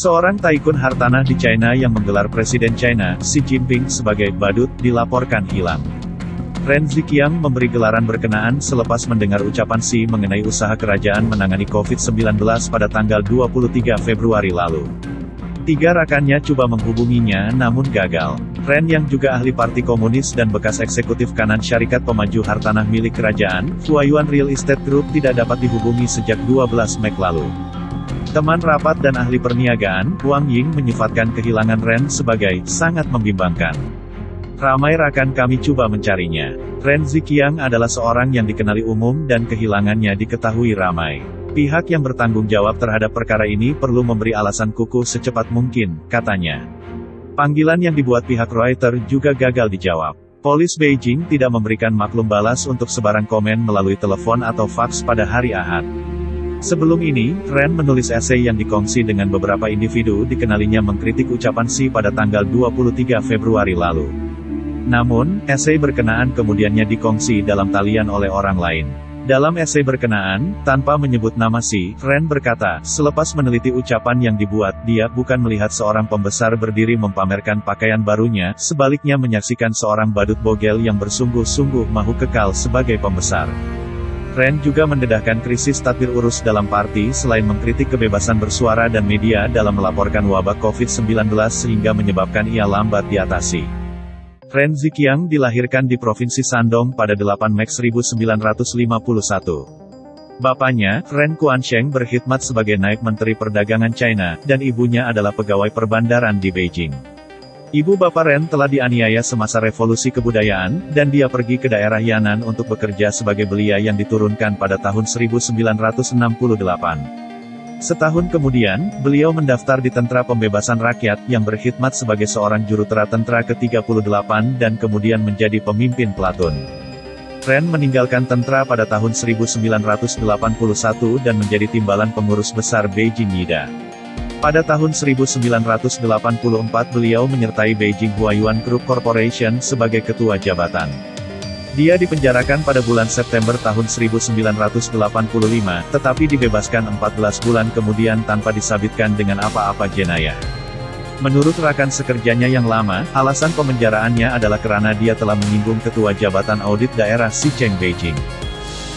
Seorang taikun hartanah di China yang menggelar Presiden China, Xi Jinping, sebagai badut, dilaporkan hilang. Ren Zhiqiang memberi gelaran berkenaan selepas mendengar ucapan Xi mengenai usaha kerajaan menangani COVID-19 pada tanggal 23 Februari lalu. 3 rekannya coba menghubunginya namun gagal. Ren yang juga ahli Parti Komunis dan bekas eksekutif kanan syarikat pemaju hartanah milik kerajaan, Huayuan Real Estate Group, tidak dapat dihubungi sejak 12 Mei lalu. Teman rapat dan ahli perniagaan, Wang Ying, menyifatkan kehilangan Ren sebagai sangat membimbangkan. Ramai rekan kami coba mencarinya. Ren Zhiqiang adalah seorang yang dikenali umum dan kehilangannya diketahui ramai. Pihak yang bertanggung jawab terhadap perkara ini perlu memberi alasan kukuh secepat mungkin, katanya. Panggilan yang dibuat pihak Reuters juga gagal dijawab. Polis Beijing tidak memberikan maklum balas untuk sebarang komen melalui telepon atau faks pada hari Ahad. Sebelum ini, Ren menulis esai yang dikongsi dengan beberapa individu dikenalinya mengkritik ucapan Xi pada tanggal 23 Februari lalu. Namun, esai berkenaan kemudiannya dikongsi dalam talian oleh orang lain. Dalam esai berkenaan, tanpa menyebut nama Xi, Ren berkata, selepas meneliti ucapan yang dibuat, dia bukan melihat seorang pembesar berdiri mempamerkan pakaian barunya, sebaliknya menyaksikan seorang badut bogel yang bersungguh-sungguh mahu kekal sebagai pembesar. Ren juga mendedahkan krisis tadbir urus dalam parti selain mengkritik kebebasan bersuara dan media dalam melaporkan wabah COVID-19 sehingga menyebabkan ia lambat diatasi. Ren Zhiqiang dilahirkan di Provinsi Shandong pada 8 Mei 1951. Bapaknya, Ren Quansheng, berkhidmat sebagai naib menteri perdagangan China, dan ibunya adalah pegawai perbandaran di Beijing. Ibu bapak Ren telah dianiaya semasa revolusi kebudayaan, dan dia pergi ke daerah Yan'an untuk bekerja sebagai belia yang diturunkan pada tahun 1968. Setahun kemudian, beliau mendaftar di Tentara Pembebasan Rakyat, yang berkhidmat sebagai seorang jurutera tentara ke-38 dan kemudian menjadi pemimpin pelatun. Ren meninggalkan tentara pada tahun 1981 dan menjadi timbalan pengurus besar Beijing Yida. Pada tahun 1984 beliau menyertai Beijing Huayuan Group Corporation sebagai ketua jabatan. Dia dipenjarakan pada bulan September tahun 1985, tetapi dibebaskan 14 bulan kemudian tanpa disabitkan dengan apa-apa jenayah. Menurut rekan sekerjanya yang lama, alasan pemenjaraannya adalah karena dia telah menyinggung ketua jabatan audit daerah Xicheng Beijing.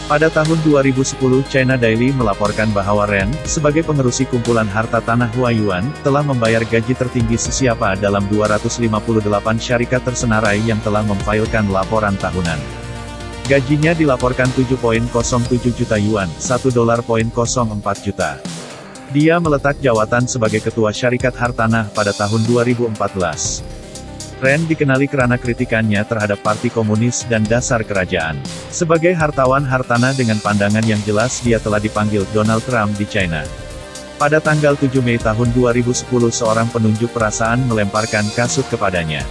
Pada tahun 2010 China Daily melaporkan bahwa Ren, sebagai pengerusi kumpulan harta tanah Huayuan, telah membayar gaji tertinggi sesiapa dalam 258 syarikat tersenarai yang telah memfailkan laporan tahunan. Gajinya dilaporkan 7,07 juta yuan, $1.04 juta. Dia meletak jawatan sebagai ketua syarikat hartanah pada tahun 2014. Ren dikenali karena kritikannya terhadap Parti Komunis dan dasar kerajaan. Sebagai hartawan hartanah dengan pandangan yang jelas, dia telah dipanggil Donald Trump di China. Pada tanggal 7 Mei tahun 2010 seorang penunjuk perasaan melemparkan kasut kepadanya.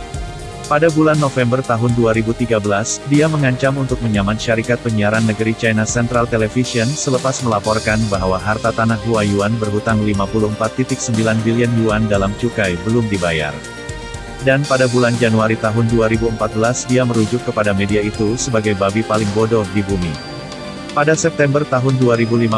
Pada bulan November tahun 2013, dia mengancam untuk menyaman syarikat penyiaran negeri China Central Television selepas melaporkan bahwa harta tanah Huayuan berhutang 54,9 bilion yuan dalam cukai belum dibayar. Dan pada bulan Januari tahun 2014 dia merujuk kepada media itu sebagai babi paling bodoh di bumi. Pada September tahun 2015,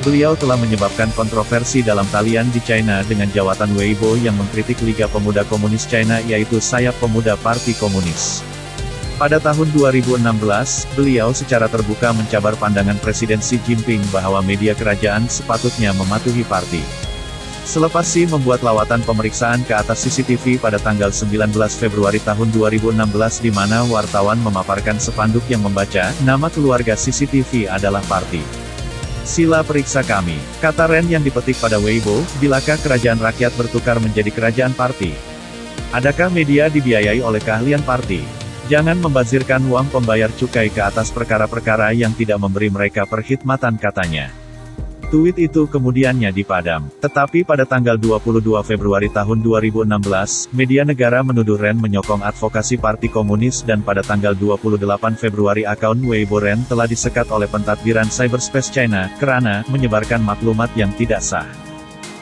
beliau telah menyebabkan kontroversi dalam talian di China dengan jawatan Weibo yang mengkritik Liga Pemuda Komunis China yaitu sayap pemuda Parti Komunis. Pada tahun 2016, beliau secara terbuka mencabar pandangan Presiden Xi Jinping bahwa media kerajaan sepatutnya mematuhi parti. Selepas Xi membuat lawatan pemeriksaan ke atas CCTV pada tanggal 19 Februari tahun 2016 di mana wartawan memaparkan spanduk yang membaca, nama keluarga CCTV adalah parti. Sila periksa kami, kata Ren yang dipetik pada Weibo, bilakah kerajaan rakyat bertukar menjadi kerajaan parti? Adakah media dibiayai oleh keahlian parti? Jangan membazirkan uang pembayar cukai ke atas perkara-perkara yang tidak memberi mereka perkhidmatan, katanya. Tweet itu kemudiannya dipadam. Tetapi pada tanggal 22 Februari tahun 2016, media negara menuduh Ren menyokong advokasi Parti Komunis dan pada tanggal 28 Februari akun Weibo Ren telah disekat oleh pentadbiran Cyberspace China, karena menyebarkan maklumat yang tidak sah.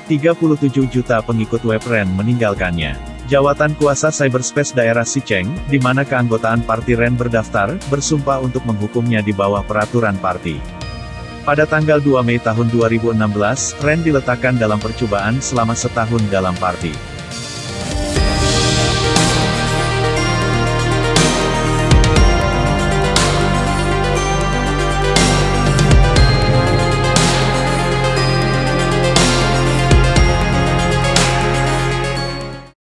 37 juta pengikut web Ren meninggalkannya. Jawatan kuasa Cyberspace daerah Xicheng, di mana keanggotaan parti Ren berdaftar, bersumpah untuk menghukumnya di bawah peraturan parti. Pada tanggal 2 Mei tahun 2016, Ren diletakkan dalam percobaan selama setahun dalam Party.